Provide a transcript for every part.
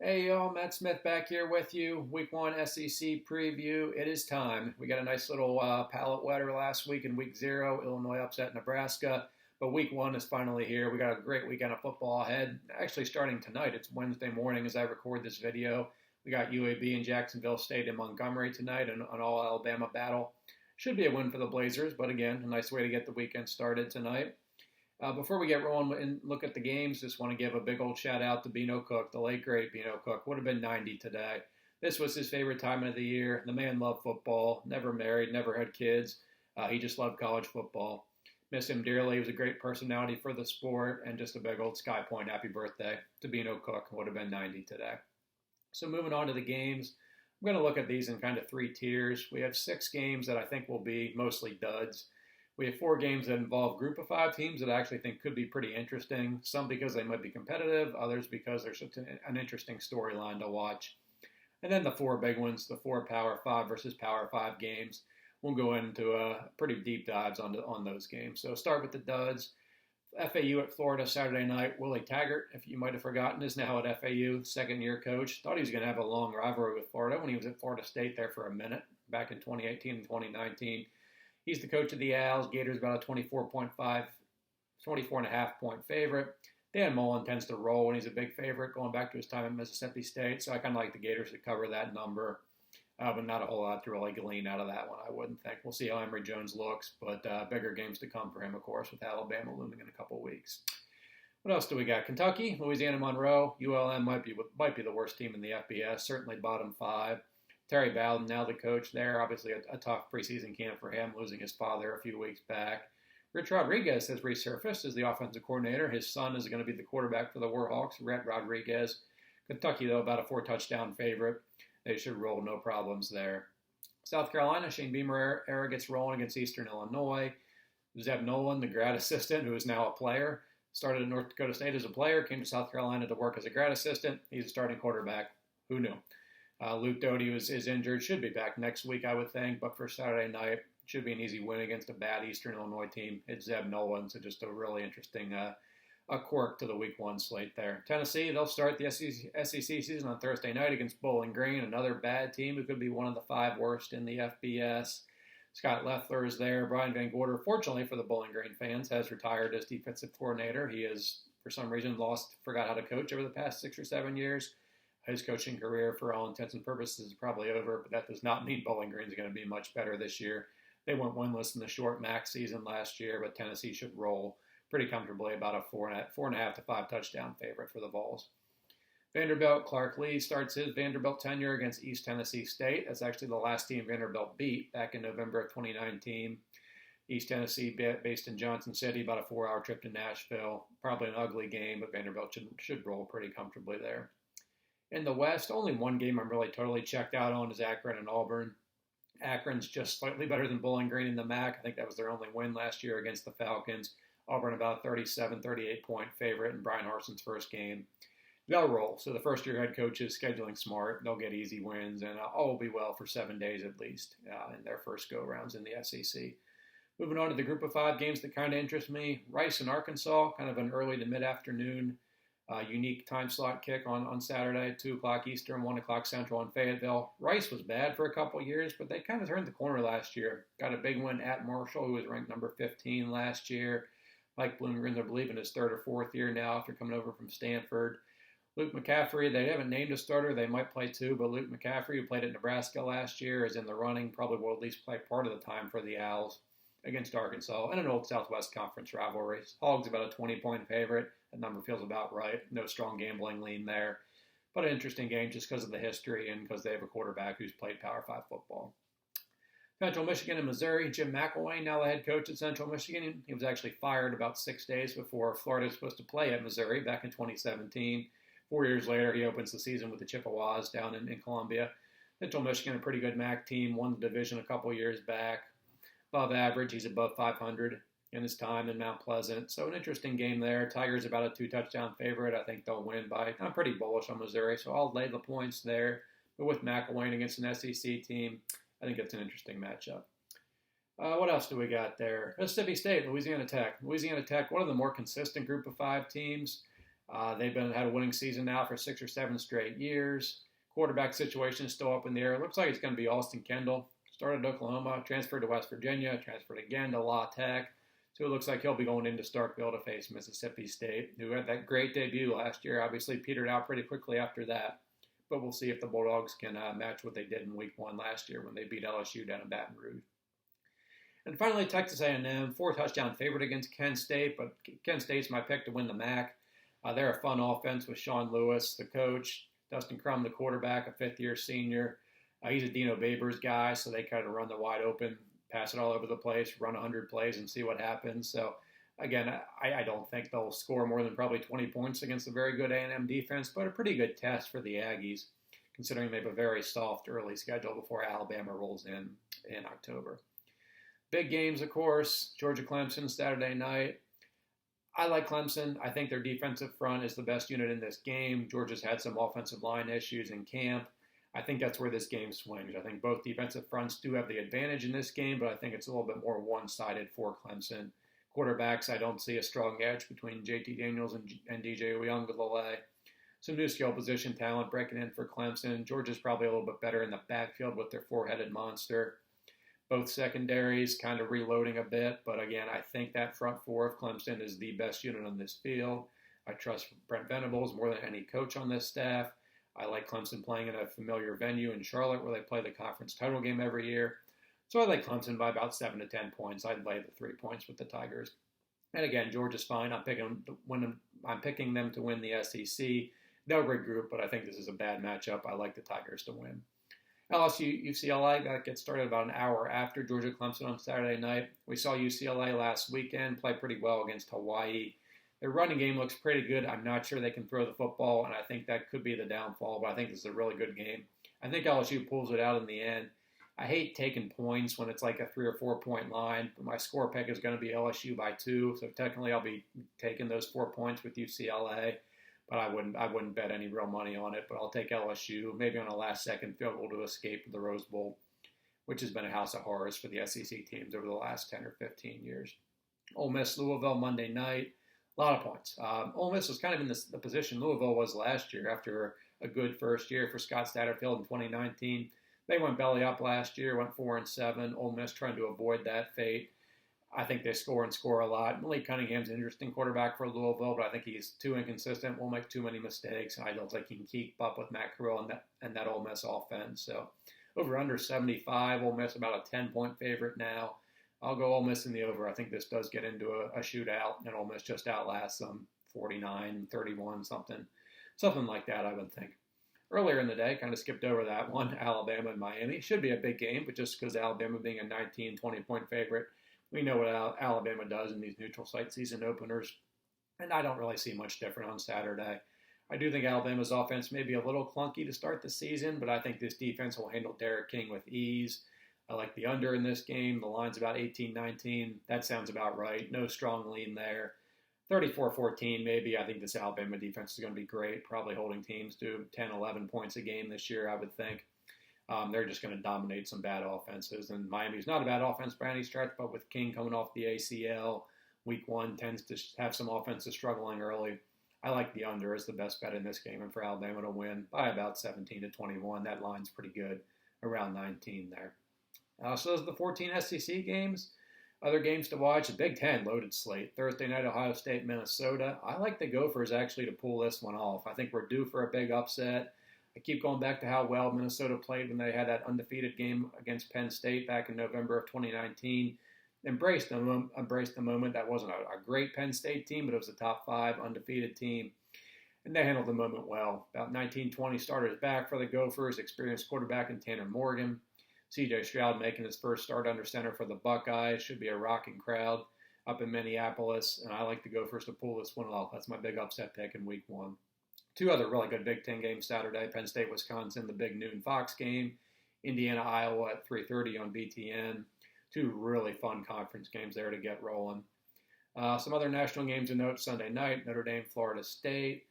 Hey y'all, Matt Smith back here with you. Week 1 SEC preview. It is time. We got a nice little palate wetter last week in week 0. Illinois upset Nebraska. But week 1 is finally here. We got a great weekend of football ahead. Actually starting tonight. It's Wednesday morning as I record this video. We got UAB and Jacksonville State in Montgomery tonight, an all-Alabama battle. Should be a win for the Blazers, but again, a nice way to get the weekend started tonight. Before we get rolling and look at the games, just want to give a big old shout out to Beano Cook, the late great Beano Cook. Would have been 90 today. This was his favorite time of the year. The man loved football, never married, never had kids. He just loved college football. Miss him dearly. He was a great personality for the sport and just a big old Sky Point happy birthday to Beano Cook. Would have been 90 today. So moving on to the games, I'm going to look at these in kind of 3 tiers. We have 6 games that I think will be mostly duds. We have 4 games that involve group of 5 teams that I actually think could be pretty interesting. Some because they might be competitive, others because there's such an interesting storyline to watch. And then the 4 big ones, the 4 Power 5 versus Power 5 games. We'll go into pretty deep dives on those games. So start with the duds. FAU at Florida Saturday night. Willie Taggart, if you might have forgotten, is now at FAU, second-year coach. Thought he was going to have a long rivalry with Florida when he was at Florida State there for a minute back in 2018 and 2019. He's the coach of the Owls. Gators about a 24.5, 24.5 point favorite. Dan Mullen tends to roll when he's a big favorite going back to his time at Mississippi State. So I kind of like the Gators to cover that number. But not a whole lot to really glean out of that one, I wouldn't think. We'll see how Emory Jones looks, but bigger games to come for him, of course, with Alabama looming in a couple weeks. What else do we got? Kentucky, Louisiana Monroe. ULM might be the worst team in the FBS, certainly bottom 5. Terry Bowden, now the coach there. Obviously a tough preseason camp for him, losing his father a few weeks back. Rich Rodriguez has resurfaced as the offensive coordinator. His son is going to be the quarterback for the Warhawks, Rhett Rodriguez. Kentucky, though, about a 4-touchdown favorite. They should roll, no problems there. South Carolina, Shane Beamer era gets rolling against Eastern Illinois. Zeb Nolan, the grad assistant, who is now a player, started at North Dakota State as a player, came to South Carolina to work as a grad assistant. He's a starting quarterback. Who knew? Luke Doty is injured, should be back next week, I would think, but for Saturday night, should be an easy win against a bad Eastern Illinois team. It's Zeb Nolan, so just a really interesting a quirk to the Week 1 slate there. Tennessee, they'll start the SEC season on Thursday night against Bowling Green, another bad team who could be one of the 5 worst in the FBS. Scott Leffler is there. Brian Van Gorder, fortunately for the Bowling Green fans, has retired as defensive coordinator. He has, for some reason, forgot how to coach over the past 6 or 7 years. His coaching career, for all intents and purposes, is probably over, but that does not mean Bowling Green is going to be much better this year. They went winless in the short MAC season last year, but Tennessee should roll pretty comfortably, about a 4.5 to 5 touchdown favorite for the Vols. Vanderbilt, Clark Lee starts his Vanderbilt tenure against East Tennessee State. That's actually the last team Vanderbilt beat back in November of 2019. East Tennessee, based in Johnson City, about a 4-hour trip to Nashville. Probably an ugly game, but Vanderbilt should roll pretty comfortably there. In the West, only one game I'm really totally checked out on is Akron and Auburn. Akron's just slightly better than Bowling Green in the MAC. I think that was their only win last year against the Falcons. Auburn about 37, 38-point favorite in Brian Harson's first game. They'll roll. So the first-year head coach is scheduling smart. They'll get easy wins, and all will be well for 7 days at least in their first go-rounds in the SEC. Moving on to the group of 5 games that kind of interest me. Rice and Arkansas, kind of an early to mid-afternoon unique time slot kick on Saturday, 2 o'clock Eastern, 1 o'clock Central in Fayetteville. Rice was bad for a couple years, but they kind of turned the corner last year. Got a big win at Marshall, who was ranked number 15 last year. Mike Bloomgren's, I believe, in his 3rd or 4th year now after coming over from Stanford. Luke McCaffrey, they haven't named a starter. They might play 2, but Luke McCaffrey, who played at Nebraska last year, is in the running, probably will at least play part of the time for the Owls against Arkansas in an old Southwest Conference rivalry. Hogs about a 20-point favorite. That number feels about right. No strong gambling lean there. But an interesting game just because of the history and because they have a quarterback who's played Power 5 football. Central Michigan and Missouri. Jim McElwain, now the head coach at Central Michigan. He was actually fired about 6 days before Florida was supposed to play at Missouri back in 2017. 4 years later, he opens the season with the Chippewas down in Columbia. Central Michigan, a pretty good MAC team, won the division a couple years back. Above average, he's above 500 in his time in Mount Pleasant. So an interesting game there. Tigers about a 2-touchdown favorite. I think they'll win by, I'm pretty bullish on Missouri, so I'll lay the points there. But with McElwain against an SEC team, I think it's an interesting matchup. What else do we got there? Mississippi State, Louisiana Tech. Louisiana Tech, one of the more consistent group of 5 teams. They've had a winning season now for 6 or 7 straight years. Quarterback situation is still up in the air. It looks like it's going to be Austin Kendall. Started at Oklahoma, transferred to West Virginia, transferred again to La Tech. So it looks like he'll be going into Starkville to face Mississippi State, who had that great debut last year. Obviously petered out pretty quickly after that. But we'll see if the Bulldogs can match what they did in Week 1 last year when they beat LSU down in Baton Rouge. And finally, Texas A&M, 4-touchdown favorite against Kent State, but Kent State's my pick to win the MAC. They're a fun offense with Sean Lewis, the coach, Dustin Crum, the quarterback, a fifth-year senior. He's a Dino Babers guy, so they kind of run the wide open, pass it all over the place, run 100 plays, and see what happens. So, again, I don't think they'll score more than probably 20 points against a very good A&M defense, but a pretty good test for the Aggies, considering they have a very soft early schedule before Alabama rolls in October. Big games, of course, Georgia-Clemson Saturday night. I like Clemson. I think their defensive front is the best unit in this game. Georgia's had some offensive line issues in camp. I think that's where this game swings. I think both defensive fronts do have the advantage in this game, but I think it's a little bit more one-sided for Clemson. Quarterbacks, I don't see a strong edge between JT Daniels and DJ Uiagalelei. Some new skill position talent breaking in for Clemson. Georgia's probably a little bit better in the backfield with their four-headed monster. Both secondaries kind of reloading a bit, but again, I think that front four of Clemson is the best unit on this field. I trust Brent Venables more than any coach on this staff. I like Clemson playing in a familiar venue in Charlotte where they play the conference title game every year. So I like Clemson by about 7 to 10 points. I'd lay the 3 points with the Tigers. And again, Georgia's fine. I'm picking them to win the SEC. They'll regroup, but I think this is a bad matchup. I like the Tigers to win. LSU UCLA, that gets started about an hour after Georgia-Clemson on Saturday night. We saw UCLA last weekend play pretty well against Hawaii. Their running game looks pretty good. I'm not sure they can throw the football, and I think that could be the downfall, but I think this is a really good game. I think LSU pulls it out in the end. I hate taking points when it's like a 3 or 4 point line, but my score pick is going to be LSU by 2, so technically I'll be taking those 4 points with UCLA. But I wouldn't bet any real money on it. But I'll take LSU, maybe on a last-second field goal to escape the Rose Bowl, which has been a house of horrors for the SEC teams over the last 10 or 15 years. Ole Miss, Louisville, Monday night. A lot of points. Ole Miss was kind of in the position Louisville was last year after a good first year for Scott Satterfield in 2019. They went belly up last year, went 4-7. Ole Miss trying to avoid that fate. I think they score a lot. Malik Cunningham's an interesting quarterback for Louisville, but I think he's too inconsistent, won't make too many mistakes, and I don't think he can keep up with Matt Corral and that Ole Miss offense. So over under 75, Ole Miss about a 10-point favorite now. I'll go Ole Miss in the over. I think this does get into a shootout, and Ole Miss just outlasts them 49-31, something like that, I would think. Earlier in the day, kind of skipped over that one, Alabama and Miami. Should be a big game, but just because Alabama being a 19, 20-point favorite, we know what Alabama does in these neutral site season openers, and I don't really see much different on Saturday. I do think Alabama's offense may be a little clunky to start the season, but I think this defense will handle Derek King with ease. I like the under in this game. The line's about 18-19. That sounds about right. No strong lean there. 34-14 maybe. I think this Alabama defense is going to be great, probably holding teams to 10, 11 points a game this year, I would think. They're just going to dominate some bad offenses. And Miami's not a bad offense by any stretch, but with King coming off the ACL, Week 1 tends to have some offenses struggling early. I like the under as the best bet in this game and for Alabama to win by about 17-21. That line's pretty good, around 19 there. So those are the 14 SEC games. Other games to watch, the Big Ten loaded slate. Thursday night, Ohio State, Minnesota. I like the Gophers actually to pull this one off. I think we're due for a big upset. I keep going back to how well Minnesota played when they had that undefeated game against Penn State back in November of 2019. Embraced the moment. That wasn't a great Penn State team, but it was a top 5 undefeated team. And they handled the moment well. About 19-20 starters back for the Gophers, experienced quarterback in Tanner Morgan. C.J. Stroud making his first start under center for the Buckeyes. Should be a rocking crowd up in Minneapolis. And I like the Gophers to pull this one off. That's my big upset pick in Week 1. 2 other really good Big Ten games Saturday. Penn State, Wisconsin, the big noon Fox game. Indiana, Iowa at 3:30 on BTN. 2 really fun conference games there to get rolling. Some other national games to note Sunday night, Notre Dame, Florida State.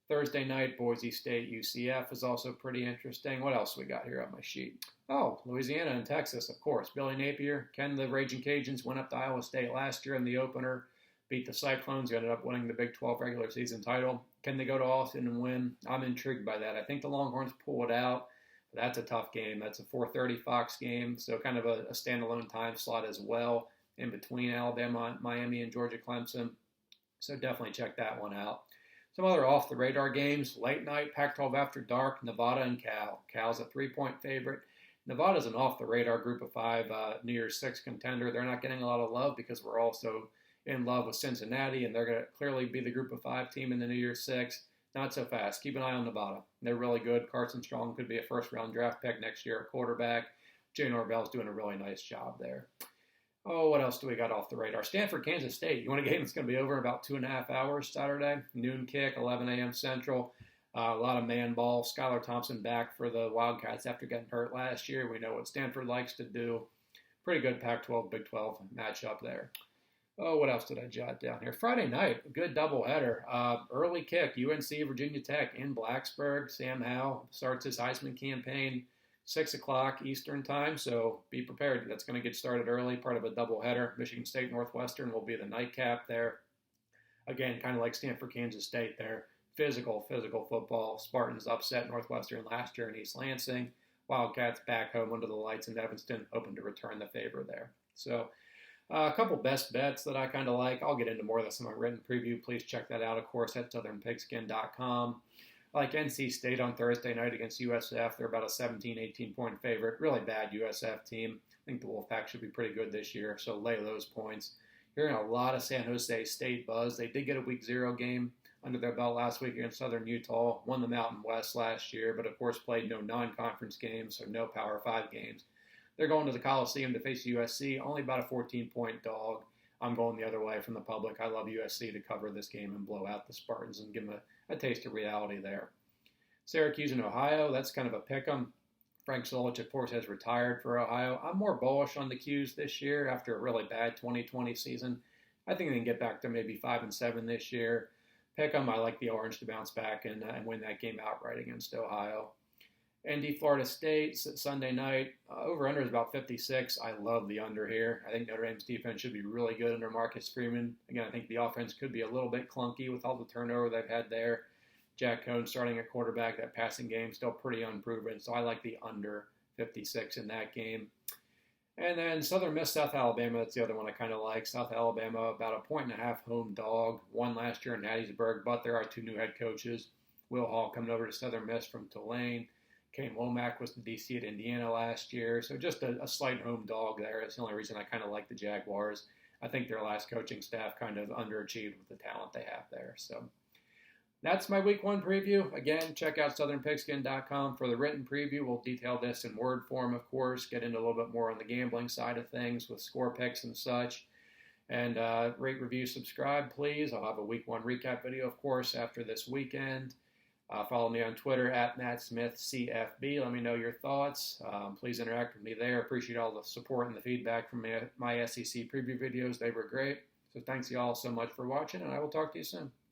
Thursday night, Boise State, UCF is also pretty interesting. What else we got here on my sheet? Oh, Louisiana and Texas, of course. Billy Napier, can the Raging Cajuns win up to Iowa State last year in the opener? beat the Cyclones, who ended up winning the Big 12 regular season title. Can they go to Austin and win? I'm intrigued by that. I think the Longhorns pull it out. That's a tough game. That's a 4:30 Fox game, so kind of a standalone time slot as well in between Alabama, Miami, and Georgia Clemson. So definitely check that one out. Some other off-the-radar games. Late night, Pac-12 after dark, Nevada and Cal. Cal's a 3-point favorite. Nevada's an off-the-radar group of 5 New Year's 6 contender. They're not getting a lot of love because we're also in love with Cincinnati, and they're going to clearly be the group of 5 team in the New Year's 6. Not so fast. Keep an eye on Nevada. They're really good. Carson Strong could be a first-round draft pick next year at quarterback. Jay Norvell's doing a really nice job there. Oh, what else do we got off the radar? Stanford, Kansas State. You want a game that's going to be over in about 2.5 hours Saturday. Noon kick, 11 a.m. Central. A lot of man ball. Skylar Thompson back for the Wildcats after getting hurt last year. We know what Stanford likes to do. Pretty good Pac-12, Big 12 matchup there. Oh, what else did I jot down here? Friday night, a good doubleheader. Early kick, UNC, Virginia Tech in Blacksburg. Sam Howell starts his Heisman campaign. 6 o'clock Eastern time, so be prepared. That's going to get started early, part of a doubleheader. Michigan State Northwestern will be the nightcap there. Again, kind of like Stanford, Kansas State there. Physical football. Spartans upset Northwestern last year in East Lansing. Wildcats back home under the lights in Evanston, hoping to return the favor there. So a couple best bets that I kind of like. I'll get into more of this in my written preview. Please check that out, of course, at southernpigskin.com. I like NC State on Thursday night against USF. They're about a 17, 18-point favorite. Really bad USF team. I think the Wolfpack should be pretty good this year, so lay those points. Hearing a lot of San Jose State buzz. They did get a Week 0 game under their belt last week against Southern Utah. Won the Mountain West last year, but of course played no non-conference games, so no Power 5 games. They're going to the Coliseum to face USC, only about a 14-point dog. I'm going the other way from the public. I love USC to cover this game and blow out the Spartans and give them a taste of reality there. Syracuse and Ohio, that's kind of a pick-em. Frank Solich, of course, has retired for Ohio. I'm more bullish on the Qs this year after a really bad 2020 season. I think they can get back to maybe 5-7 this year. Pick-em, I like the Orange to bounce back and win that game outright against Ohio. ND Florida State, Sunday night. Over-under is about 56. I love the under here. I think Notre Dame's defense should be really good under Marcus Freeman. Again, I think the offense could be a little bit clunky with all the turnover they've had there. Jack Cohn starting at quarterback. That passing game still pretty unproven. So I like the under 56 in that game. And then Southern Miss, South Alabama. That's the other one I kind of like. South Alabama, about a 1.5 home dog. Won last year in Hattiesburg, but there are 2 new head coaches. Will Hall coming over to Southern Miss from Tulane. Kane Womack was the DC at Indiana last year. So just a slight home dog there. That's the only reason I kind of like the Jaguars. I think their last coaching staff kind of underachieved with the talent they have there. So that's my Week 1 preview. Again, check out southernpigskin.com for the written preview. We'll detail this in word form, of course, get into a little bit more on the gambling side of things with score picks and such. And rate, review, subscribe, please. I'll have a Week 1 recap video, of course, after this weekend. Follow me on Twitter at MattSmithCFB. Let me know your thoughts. Please interact with me there. Appreciate all the support and the feedback from my SEC preview videos. They were great. So thanks y'all so much for watching, and I will talk to you soon.